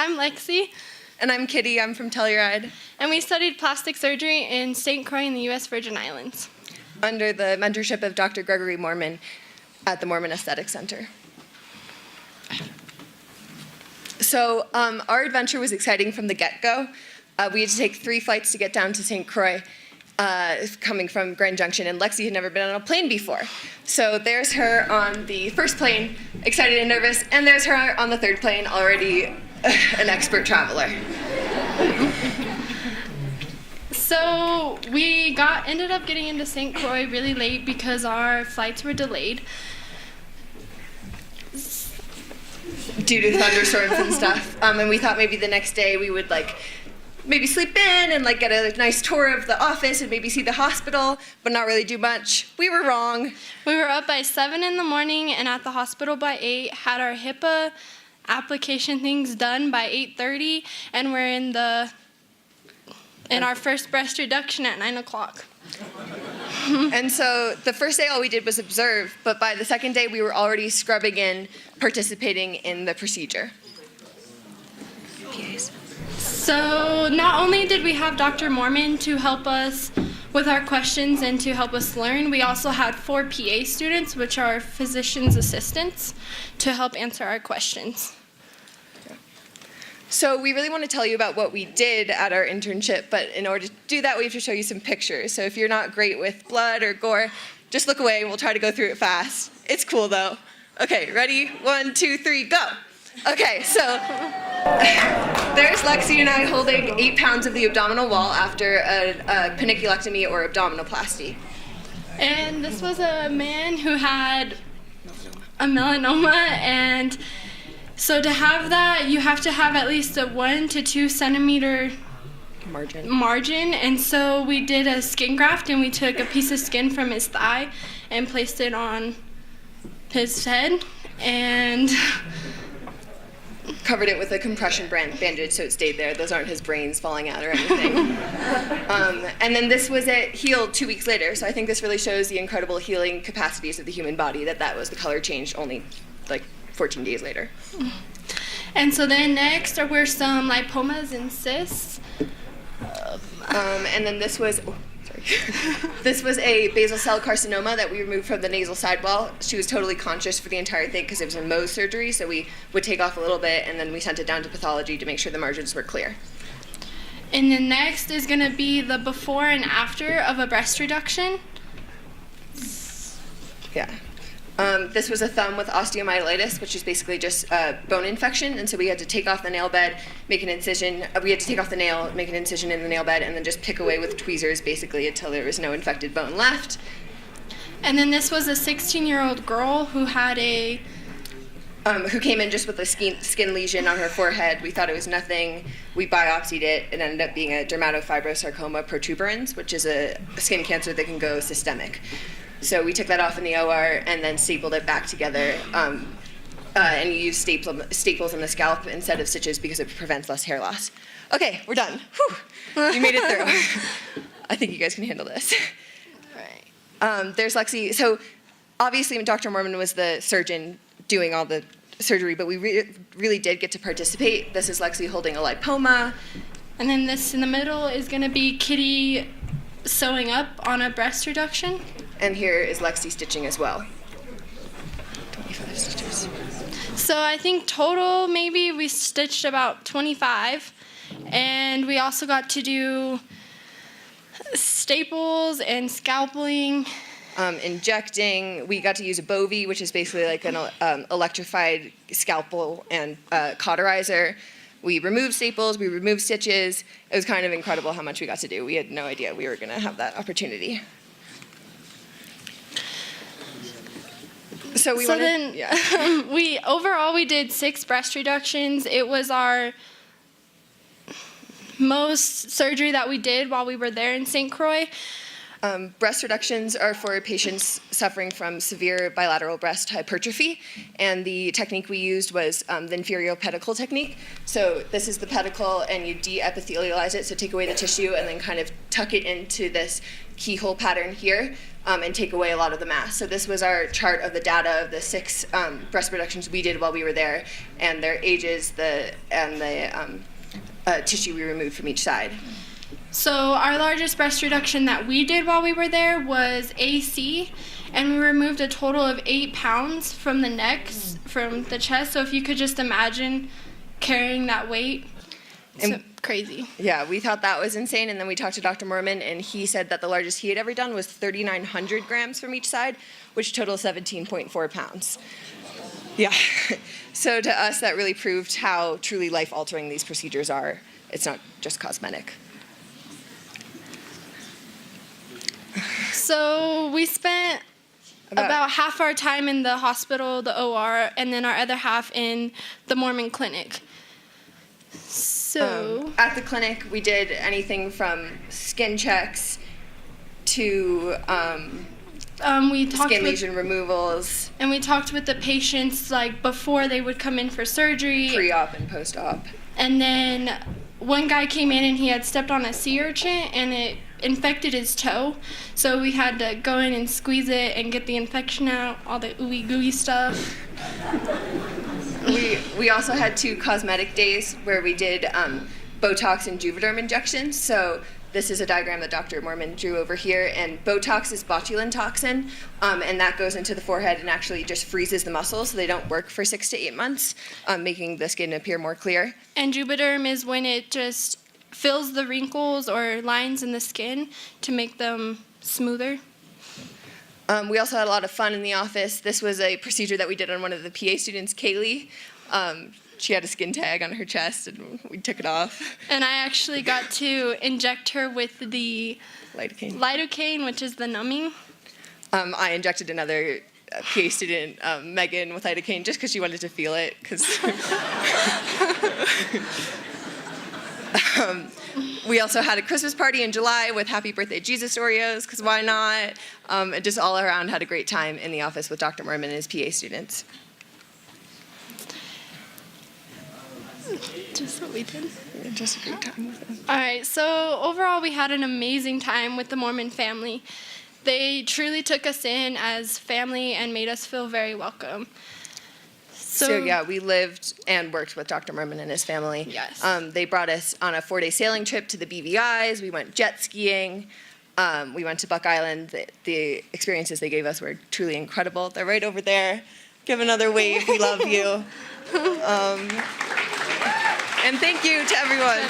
I'm Lexi. And I'm Kitty. I'm from Telluride. And we studied plastic surgery in St. Croix in the U.S. Virgin Islands. Under the mentorship of Dr. Gregory Moorman at the Moorman Aesthetic Center. So our adventure was exciting from the get-go. We had to take 3 flights to get down to St. Croix, coming from Grand Junction, and Lexi had never been on a plane before. So there's her on the first plane, excited and nervous, and there's her on the 3rd plane, already an expert traveler. So we ended up getting into St. Croix really late because our flights were delayed. Due to thunderstorms and stuff. And we thought maybe the next day we would maybe sleep in and get a nice tour of the office and maybe see the hospital, but not really do much. We were wrong. We were up by 7 in the morning and at the hospital by 8, had our HIPAA application things done by 8:30, and we're in our first breast reduction at 9 o'clock. And so the first day all we did was observe, but by the second day we were already scrubbing in, participating in the procedure. PAs. So not only did we have Dr. Moorman to help us with our questions and to help us learn, we also had 4 PA students, which are physician's assistants, to help answer our questions. So we really want to tell you about what we did at our internship, but in order to do that, we have to show you some pictures. So if you're not great with blood or gore, just look away and we'll try to go through it fast. It's cool though. Okay, ready? 1, 2, 3, go. Okay, so there's Lexi and I holding 8 pounds of the abdominal wall after a paniculectomy or abdominoplasty. And this was a man who had a melanoma, and so to have that, you have to have at least a 1 to 2 centimeter margin. And so we did a skin graft, and we took a piece of skin from his thigh and placed it on his head and covered it with a compression bandage so it stayed there. Those aren't his brains falling out or anything. And then this was it healed 2 weeks later. So I think this really shows the incredible healing capacities of the human body, that was the color changed only 14 days later. And so then next were some lipomas and cysts. And then this was, this was a basal cell carcinoma that we removed from the nasal sidewall. She was totally conscious for the entire thing because it was a Mohs surgery, so we would take off a little bit and then we sent it down to pathology to make sure the margins were clear. And then next is going to be the before and after of a breast reduction. Yeah. This was a thumb with osteomyelitis, which is basically just a bone infection, and so we had to take off the nail bed, make an incision. We had to take off the nail, make an incision in the nail bed, and then just pick away with tweezers, basically, until there was no infected bone left. And then this was a 16-year-old girl who had who came in just with a skin lesion on her forehead. We thought it was nothing. We biopsied it. It ended up being a dermatofibrosarcoma protuberans, which is a skin cancer that can go systemic. So we took that off in the OR and then stapled it back together, and you use staples in the scalp instead of stitches because it prevents less hair loss. Okay, we're done. Whew. We made it through. I think you guys can handle this. Right. There's Lexi. So obviously Dr. Moorman was the surgeon doing all the surgery, but we really did get to participate. This is Lexi holding a lipoma. And then this in the middle is going to be Kitty sewing up on a breast reduction. And here is Lexi stitching as well. 25 stitches. So I think total maybe we stitched about 25. And we also got to do staples and scalpeling. Injecting. We got to use a Bovie, which is basically like an electrified scalpel and cauterizer. We removed staples, we removed stitches. It was kind of incredible how much we got to do. We had no idea we were going to have that opportunity. So we we did 6 breast reductions. It was our most surgery that we did while we were there in St. Croix. Breast reductions are for patients suffering from severe bilateral breast hypertrophy, and the technique we used was the inferior pedicle technique. So this is the pedicle, and you de-epithelialize it, so take away the tissue and then kind of tuck it into this keyhole pattern here, and take away a lot of the mass. So this was our chart of the data of the 6 breast reductions we did while we were there, and their ages, and the tissue we removed from each side. So our largest breast reduction that we did while we were there was AC, and we removed a total of 8 pounds from the neck, from the chest. So if you could just imagine carrying that weight, it's crazy. Yeah, we thought that was insane, and then we talked to Dr. Moorman, and he said that the largest he had ever done was 3,900 grams from each side, which totaled 17.4 pounds. Yeah, so to us that really proved how truly life-altering these procedures are. It's not just cosmetic. So we spent about half our time in the hospital, the OR, and then our other half in the Moorman clinic. So at the clinic, we did anything from skin checks to skin lesion removals. And we talked with the patients like before they would come in for surgery. Pre-op and post-op. And then one guy came in and he had stepped on a sea urchin and it infected his toe. So we had to go in and squeeze it and get the infection out, all the ooey gooey stuff. We also had 2 cosmetic days where we did Botox and Juvederm injections. So this is a diagram that Dr. Moorman drew over here, and Botox is botulinum toxin, and that goes into the forehead and actually just freezes the muscles so they don't work for 6 to 8 months, making the skin appear more clear. And Juvederm is when it just fills the wrinkles or lines in the skin to make them smoother. We also had a lot of fun in the office. This was a procedure that we did on one of the PA students, Kaylee. She had a skin tag on her chest, and we took it off. And I actually got to inject her with the lidocaine, which is the numbing. I injected another PA student, Megan, with lidocaine just because she wanted to feel it. We also had a Christmas party in July with Happy Birthday Jesus Oreos, because why not? And just all around had a great time in the office with Dr. Moorman and his PA students. Just what we did. Yeah, just a great time with them. All right, so overall we had an amazing time with the Moorman family. They truly took us in as family and made us feel very welcome. So yeah, we lived and worked with Dr. Moorman and his family. Yes. They brought us on a 4-day sailing trip to the BVIs. We went jet skiing. We went to Buck Island. The experiences they gave us were truly incredible. They're right over there. Give another wave. We love you. And thank you to everyone.